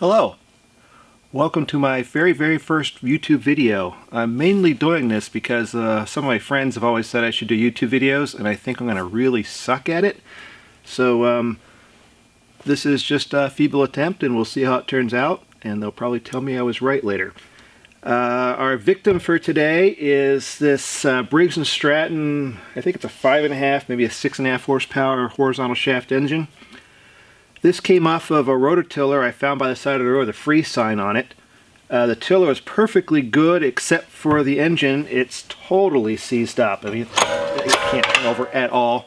Hello, welcome to my very first YouTube video. I'm mainly doing this because some of my friends have always said I should do YouTube videos, and I think I'm going to really suck at it. So this is just a feeble attempt, and we'll see how it turns out, and they'll probably tell me I was right later. Our victim for today is this Briggs&Stratton, I think it's a 5.5, maybe a 6.5 horsepower horizontal shaft engine. This came off of a rototiller I found by the side of the road with a free sign on it. The tiller is perfectly good except for the engine. It's totally seized up. I mean, it can't turn over at all.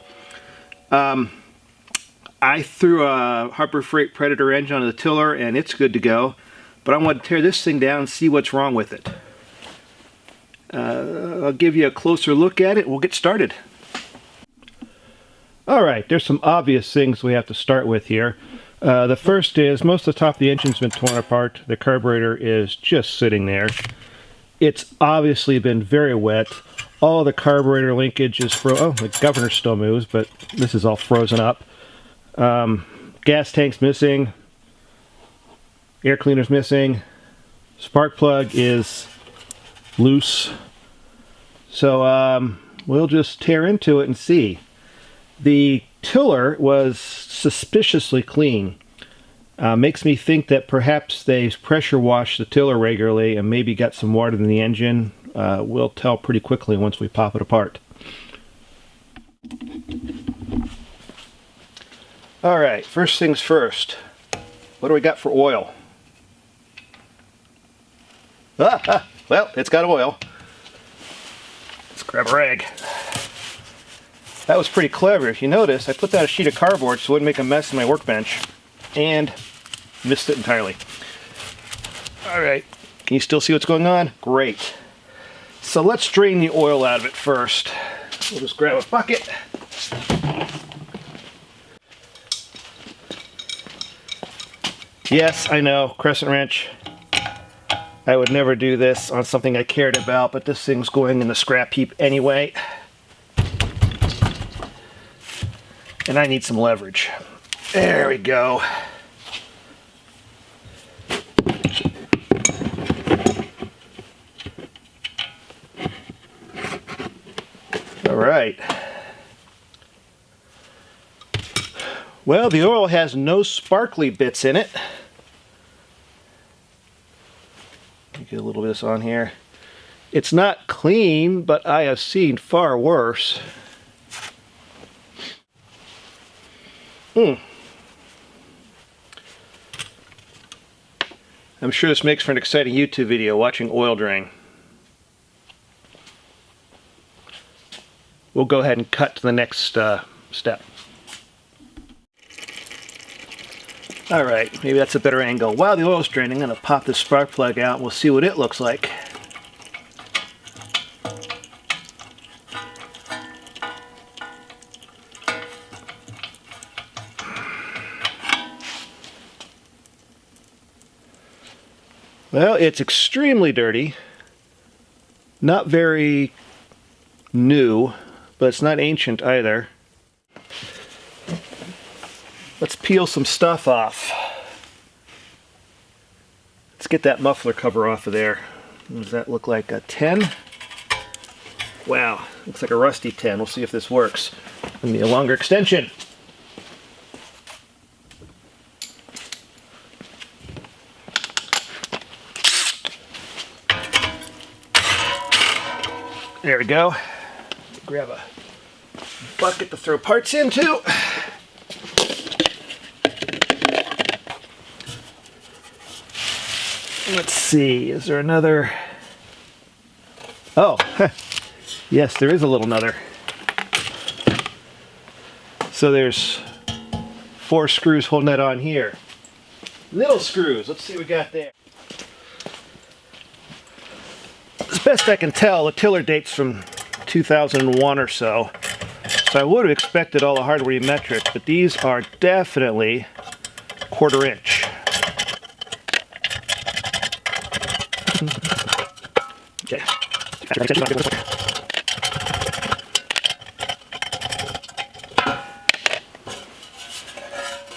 I threw a Harbor Freight Predator engine on the tiller and it's good to go. But I want to tear this thing down and see what's wrong with it. I'll give you a closer look at it. We'll get started. Alright, there's some obvious things we have to start with here. The first is most of the top of the engine's been torn apart. The carburetor is just sitting there. It's obviously been very wet. All the carburetor linkage is oh, the governor still moves, but this is all frozen up. Gas tank's missing. Air cleaner's missing. Spark plug is loose. So we'll just tear into it and see. The tiller was suspiciously clean. Makes me think that perhaps they pressure washed the tiller regularly and maybe got some water in the engine. We'll tell pretty quickly once we pop it apart. Alright, first things first. What do we got for oil? Well, it's got oil. Let's grab a rag. That was pretty clever. If you notice, I put down a sheet of cardboard so it wouldn't make a mess in my workbench. And missed it entirely. Alright, can you still see what's going on? Great. So let's drain the oil out of it first. We'll just grab a bucket. Yes, I know, crescent wrench. I would never do this on something I cared about, but this thing's going in the scrap heap anyway. And I need some leverage. There we go. All right. Well, the oil has no sparkly bits in it. Get a little bit of this on here. It's not clean, but I have seen far worse. I'm sure this makes for an exciting YouTube video, watching oil drain. We'll go ahead and cut to the next step. Alright, maybe that's a better angle. While the oil's draining, I'm going to pop this spark plug out and we'll see what it looks like. Well, it's extremely dirty. Not very new, but it's not ancient either. Let's peel some stuff off. Let's get that muffler cover off of there. Does that look like a 10? Wow, looks like a rusty 10. We'll see if this works. Give me a longer extension. There we go. Grab a bucket to throw parts into. Let's see, is there another? Oh, yes, there is a little nother. So there's 4 screws holding that on here. Little screws, let's see what we got there. As best I can tell, the tiller dates from 2001 or so. So I would have expected all the hardware to be metric, but these are definitely 1/4 inch. Okay.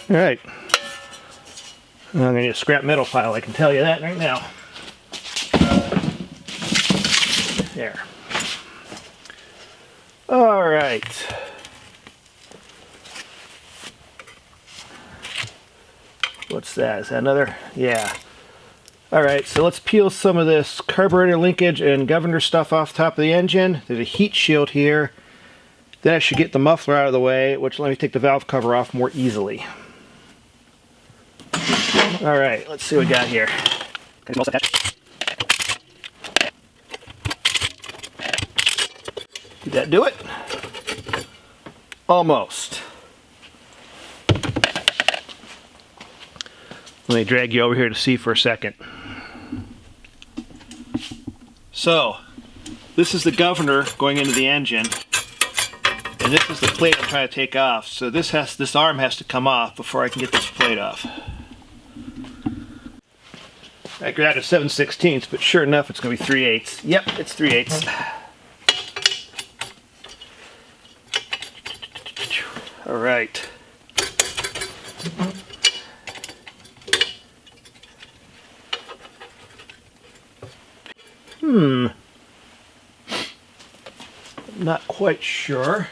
All right. I'm going to need a scrap metal pile, I can tell you that right now. There. All right. What's that? Is that another? Yeah. All right, so let's peel some of this carburetor linkage and governor stuff off the top of the engine. There's a heat shield here. Then I should get the muffler out of the way, which let me take the valve cover off more easily. All right, let's see what we got here. Did that do it? Almost. Let me drag you over here to see for a second. So, this is the governor going into the engine, and this is the plate I'm trying to take off. So this arm has to come off before I can get this plate off. I grabbed a 7/16, but sure enough, it's going to be 3/8. Yep, it's 3/8. All right. I'm not quite sure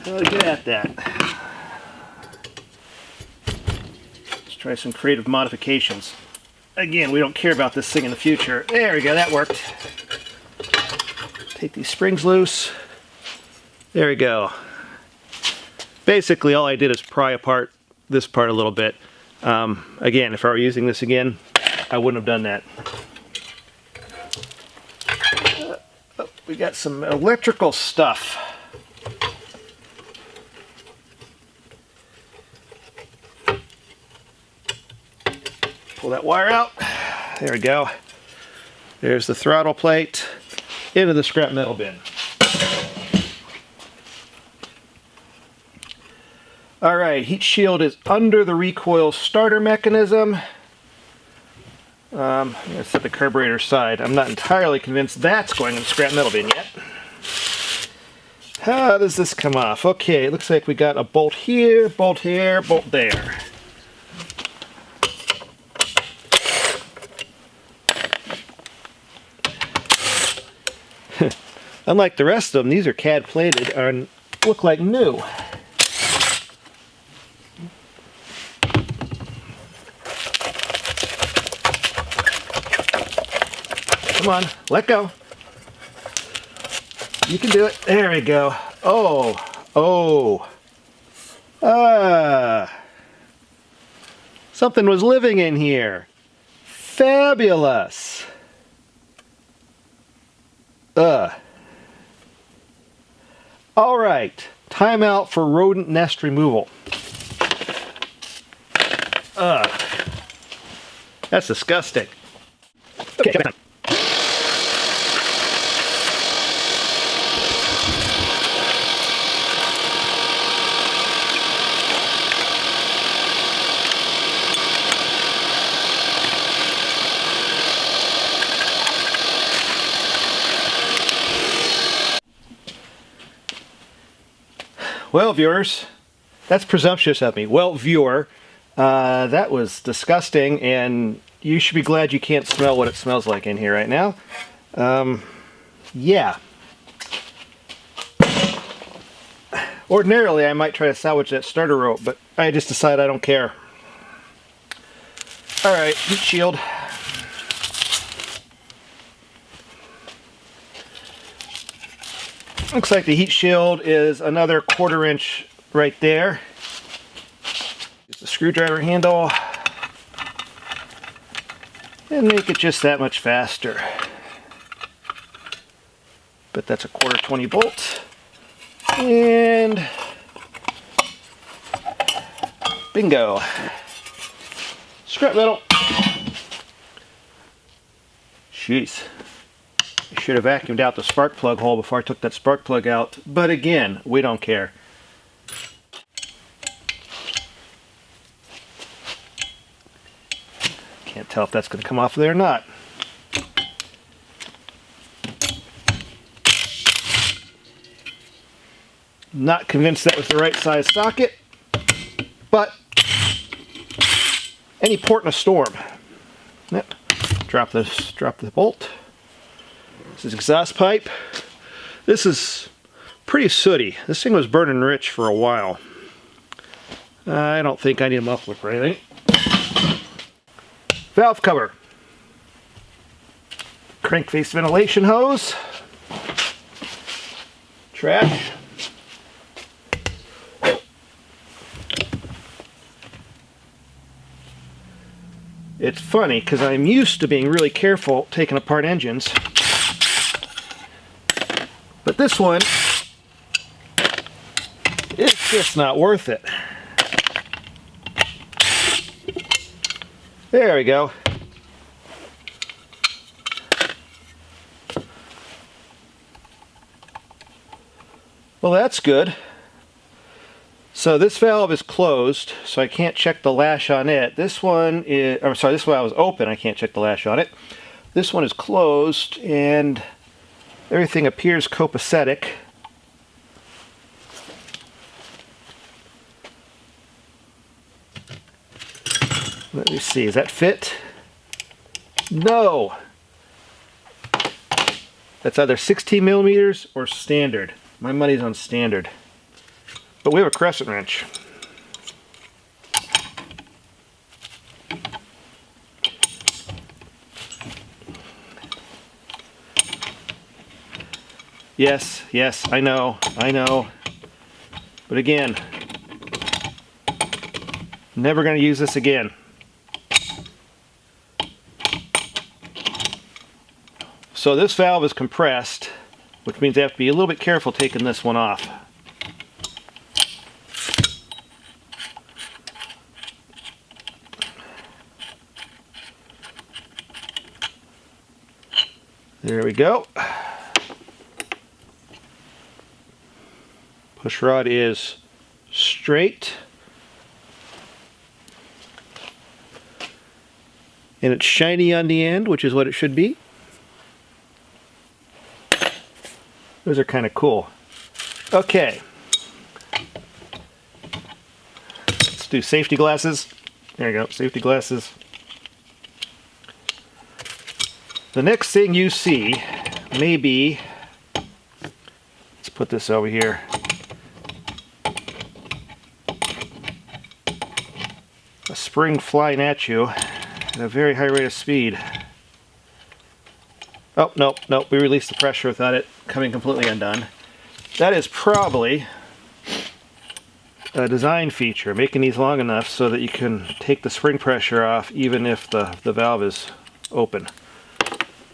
how to get at that. Let's try some creative modifications. Again, we don't care about this thing in the future. There we go, that worked. Take these springs loose. There we go. Basically, all I did is pry apart this part a little bit. Again, if I were using this again, I wouldn't have done that. We got some electrical stuff. Pull that wire out. There we go. There's the throttle plate into the scrap metal bin. All right, heat shield is under the recoil starter mechanism. I'm going to set the carburetor aside. I'm not entirely convinced that's going in the scrap metal bin yet. How does this come off? Okay, it looks like we got a bolt here, bolt there. Unlike the rest of them, these are CAD plated and look like new. Come on, let go. You can do it. There we go. Something was living in here. Fabulous. All right, time out for rodent nest removal. That's disgusting. Okay, check it out. Well, viewers, that's presumptuous of me. Well, viewer, that was disgusting, and you should be glad you can't smell what it smells like in here right now. Yeah. Ordinarily, I might try to salvage that starter rope, but I just decided I don't care. All right, heat shield. Looks like the heat shield is another 1/4 inch right there. Use the screwdriver handle and make it just that much faster. But that's a 1/4 20 bolt. And bingo. Scrap metal. Jeez. I should have vacuumed out the spark plug hole before I took that spark plug out, but again, we don't care. Can't tell if that's going to come off of there or not. Not convinced that was the right size socket. but any port in a storm. Yep. Drop the bolt. This is exhaust pipe. This is pretty sooty. This thing was burning rich for a while. I don't think I need a muffler for anything. Valve cover. Crankcase ventilation hose. Trash. It's funny because I'm used to being really careful taking apart engines, but this one is just not worth it. There we go. Well, that's good. So this valve is closed, so I can't check the lash on it. This one is, I'm sorry, this valve is open, I can't check the lash on it. This one is closed, and everything appears copacetic. Let me see, is that fit? No! That's either 16 millimeters or standard. My money's on standard. But we have a crescent wrench. Yes, I know. But again, never going to use this again. So this valve is compressed, which means I have to be a little bit careful taking this one off. There we go. Push rod is straight. And it's shiny on the end, which is what it should be. Those are kind of cool. Okay. Let's do safety glasses. There you go, safety glasses. The next thing you see may be, let's put this over here. A spring flying at you at a very high rate of speed. Oh, nope, we released the pressure without it coming completely undone. That is probably a design feature, making these long enough so that you can take the spring pressure off even if the valve is open.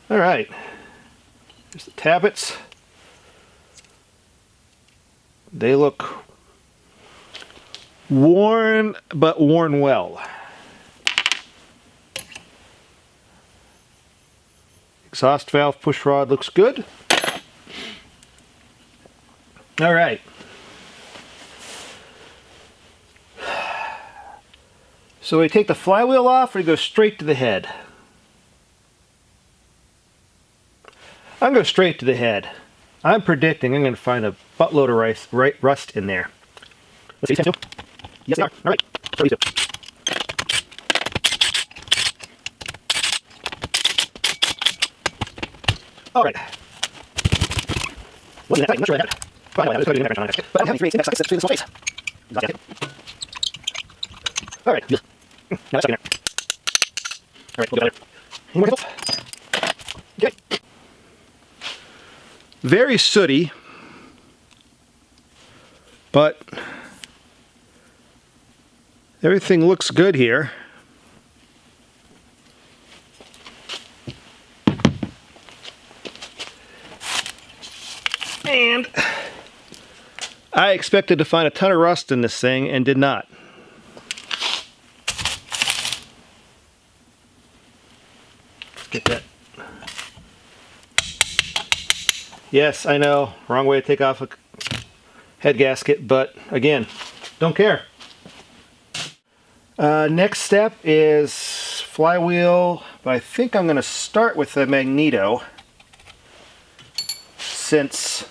Alright, here's the tappets. They look worn, but worn well. Exhaust valve push rod looks good. Alright. So we take the flywheel off, or we go straight to the head? I'm going straight to the head. I'm predicting I'm going to find a buttload of rust in there. Let's see, yes, they are. All right. So these two. All right. Wasn't that tight? I'm not sure that. Well, I was going to do that on it. But I'm having 3/8 index sockets through this whole face. All right. Now that's stuck in there. All right, we'll get there. Any more holes? Okay. Very sooty, but everything looks good here. And I expected to find a ton of rust in this thing and did not. Get that. Yes, I know, wrong way to take off a head gasket, but again, don't care. Next step is flywheel, but I think I'm going to start with the magneto, since,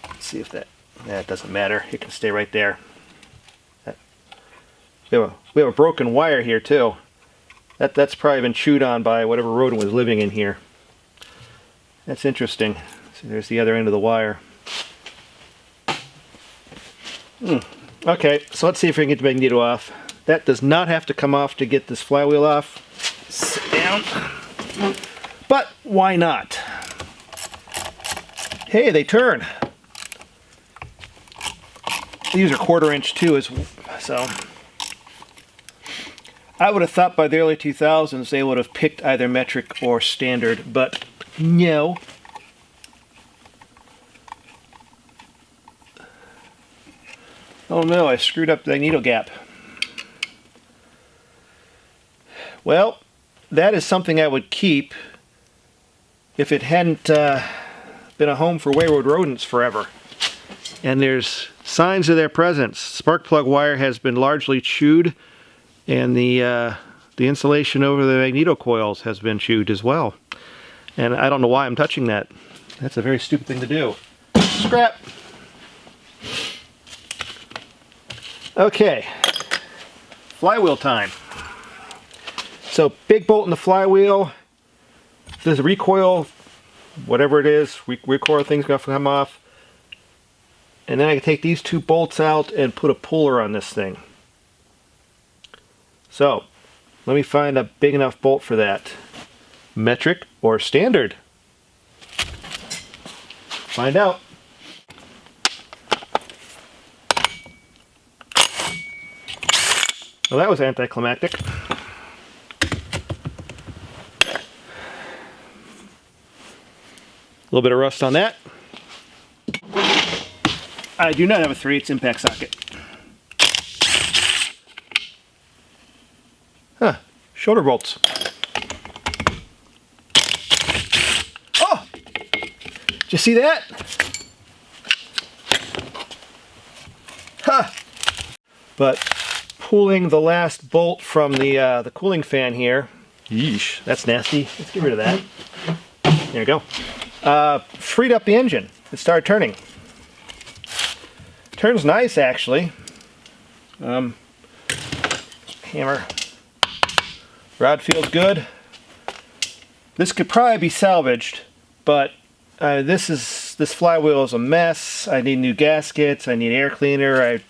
let's see if that doesn't matter, it can stay right there. We have a broken wire here too. That's probably been chewed on by whatever rodent was living in here. That's interesting. So there's the other end of the wire. Okay, so let's see if we can get the magneto off. That does not have to come off to get this flywheel off. Sit down. But why not? Hey, they turn. These are 1/4 inch too, so I would have thought by the early 2000s they would have picked either metric or standard, but no. Oh no, I screwed up the needle gap. Well, that is something I would keep if it hadn't been a home for wayward rodents forever. And there's signs of their presence. Spark plug wire has been largely chewed, and the insulation over the magneto coils has been chewed as well. And I don't know why I'm touching that. That's a very stupid thing to do. Scrap! Okay, flywheel time. So big bolt in the flywheel. This recoil, whatever it is, recoil thing's gonna come off. And then I can take these 2 bolts out and put a puller on this thing. So, let me find a big enough bolt for that. Metric or standard? Find out. Well, that was anticlimactic. A little bit of rust on that. I do not have a 3/8 impact socket. Huh, shoulder bolts. Oh! Did you see that? Huh! But pulling the last bolt from the cooling fan here. Yeesh, that's nasty. Let's get rid of that. There you go. Freed up the engine. It started turning. Turns nice, actually. Hammer. Rod feels good. This could probably be salvaged, but this flywheel is a mess. I need new gaskets. I need air cleaner.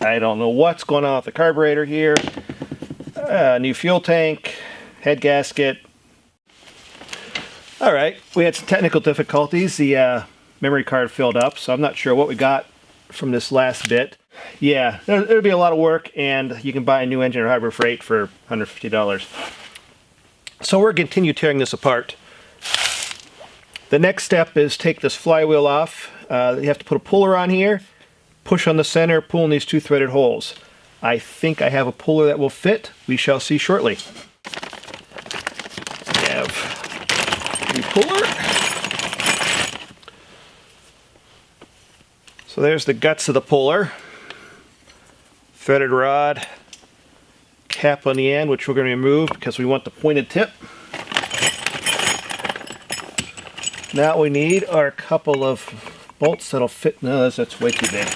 I don't know what's going on with the carburetor here. New fuel tank, head gasket. All right, we had some technical difficulties. The memory card filled up, so I'm not sure what we got from this last bit. Yeah, it'll be a lot of work, and you can buy a new engine at Harbor Freight for $150. So we're going to continue tearing this apart. The next step is take this flywheel off. You have to put a puller on here, push on the center, pull in these 2 threaded holes. I think I have a puller that will fit. We shall see shortly. We have the puller. So there's the guts of the puller. Threaded rod, cap on the end, which we're going to remove because we want the pointed tip. Now what we need are a couple of bolts that'll fit. No, that's way too big.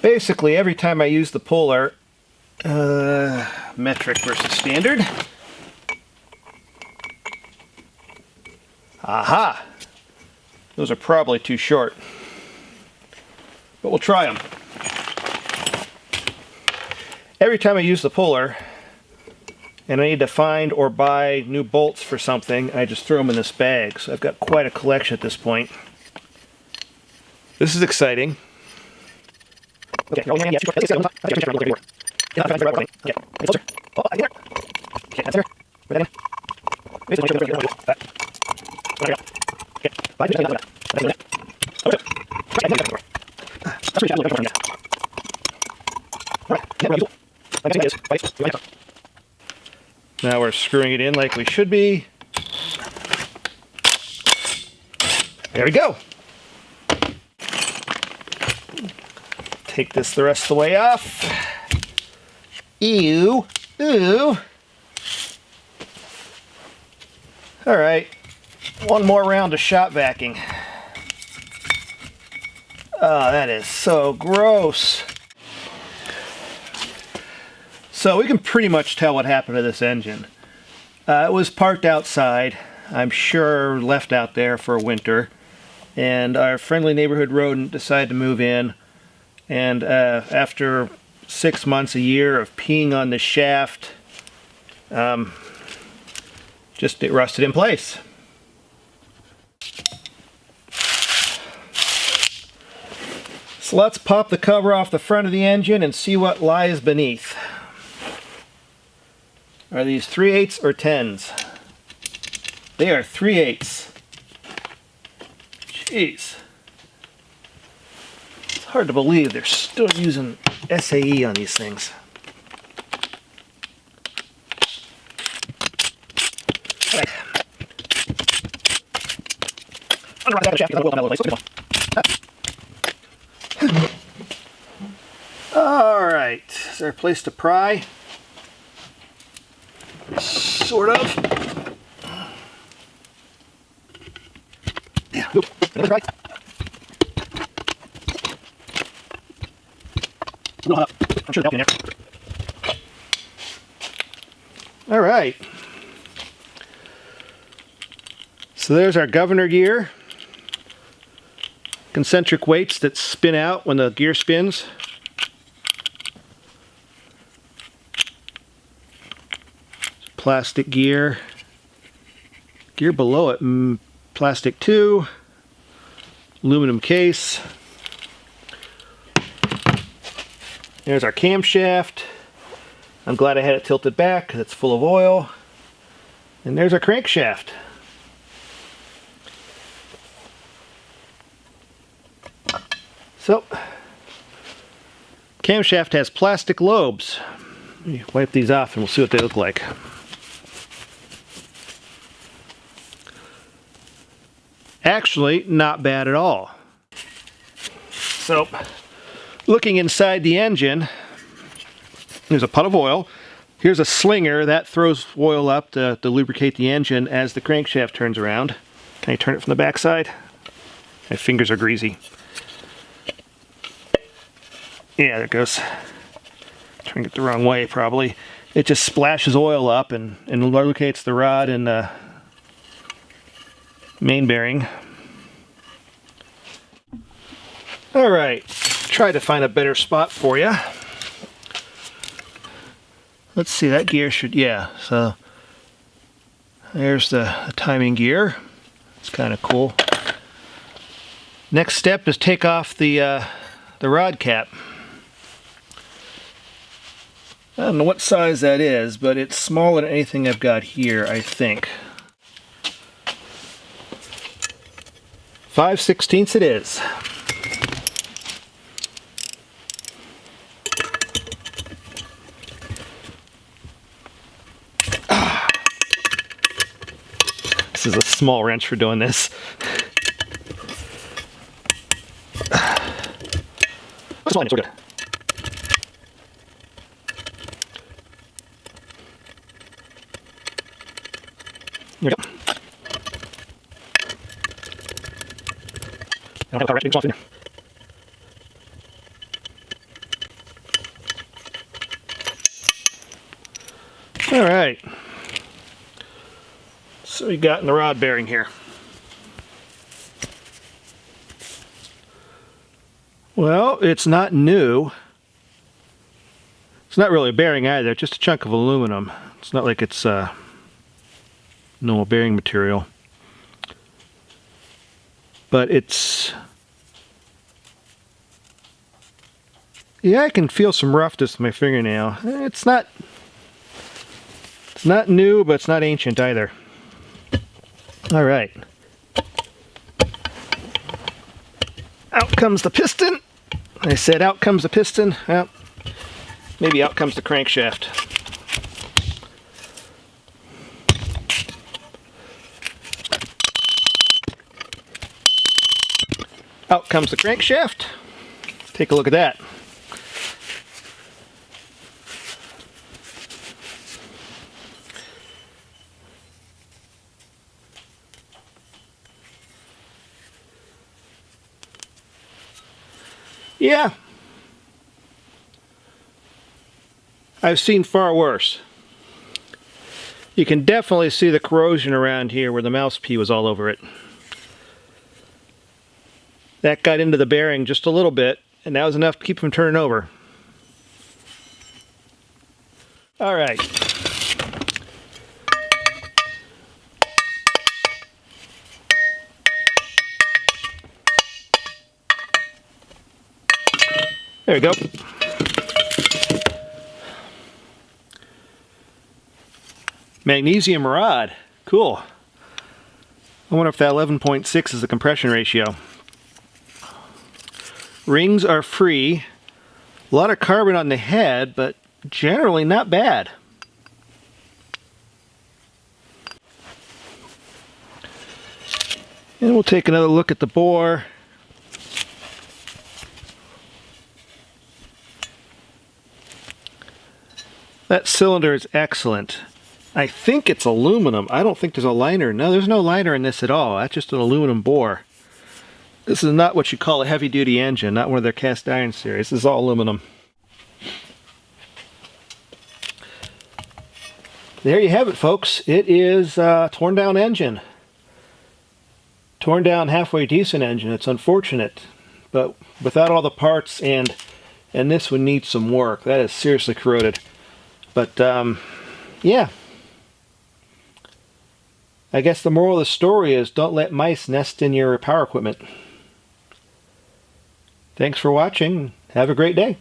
Basically, every time I use the puller, metric versus standard. Aha! Those are probably too short, but we'll try them. Every time I use the puller and I need to find or buy new bolts for something, I just throw them in this bag. So I've got quite a collection at this point. This is exciting. Okay. Now we're screwing it in like we should be. There we go. Take this the rest of the way off. Ew. Ooh. All right. One more round of shop vacuuming. Oh, that is so gross. So we can pretty much tell what happened to this engine. It was parked outside, I'm sure left out there for winter, and our friendly neighborhood rodent decided to move in, and after 6 months, a year of peeing on the shaft, just it rusted in place. So let's pop the cover off the front of the engine and see what lies beneath. Are these 3/8 or 10s? They are 3/8. Jeez. It's hard to believe they're still using SAE on these things. Alright, is there a place to pry? Sort of. Yeah, nope. Right. I'm sure they'll help you in there. Alright. So there's our governor gear. Concentric weights that spin out when the gear spins. Plastic gear. Gear below it, plastic too. Aluminum case. There's our camshaft. I'm glad I had it tilted back because it's full of oil. And there's our crankshaft. So, camshaft has plastic lobes. Let me wipe these off and we'll see what they look like. Actually, not bad at all. So, looking inside the engine, there's a pot of oil. Here's a slinger that throws oil up to lubricate the engine as the crankshaft turns around. Can I turn it from the back side? My fingers are greasy. Yeah, there it goes. Turning it the wrong way, probably. It just splashes oil up and lubricates the rod and the main bearing. Alright, try to find a better spot for you. Let's see, that gear should, yeah, so there's the timing gear. It's kind of cool. Next step is take off the rod cap. I don't know what size that is, but it's smaller than anything I've got here, I think. 5/16 it is. This is a small wrench for doing this. This line is so good. Here we go. I don't have a car wrench, in there. Alright. So we got in the rod bearing here. Well, it's not new. It's not really a bearing either, just a chunk of aluminum. It's not like it's normal bearing material. But it's... yeah, I can feel some roughness with my fingernail. It's not new, but it's not ancient either. Alright. Out comes the piston. I said out comes the piston. Well, maybe out comes the crankshaft. Out comes the crankshaft. Let's take a look at that. Yeah, I've seen far worse. You can definitely see the corrosion around here where the mouse pee was all over it. That got into the bearing just a little bit, and that was enough to keep from turning over. All right. There we go. Magnesium rod. Cool. I wonder if that 11.6 is the compression ratio. Rings are free. A lot of carbon on the head, but generally not bad. And we'll take another look at the bore. That cylinder is excellent. I think it's aluminum. I don't think there's a liner. No, there's no liner in this at all. That's just an aluminum bore. This is not what you call a heavy-duty engine, not one of their cast iron series. This is all aluminum. There you have it, folks. It is a torn down engine. Torn down halfway decent engine. It's unfortunate, but without all the parts, and this would need some work. That is seriously corroded. But yeah, I guess the moral of the story is don't let mice nest in your power equipment. Thanks for watching. Have a great day.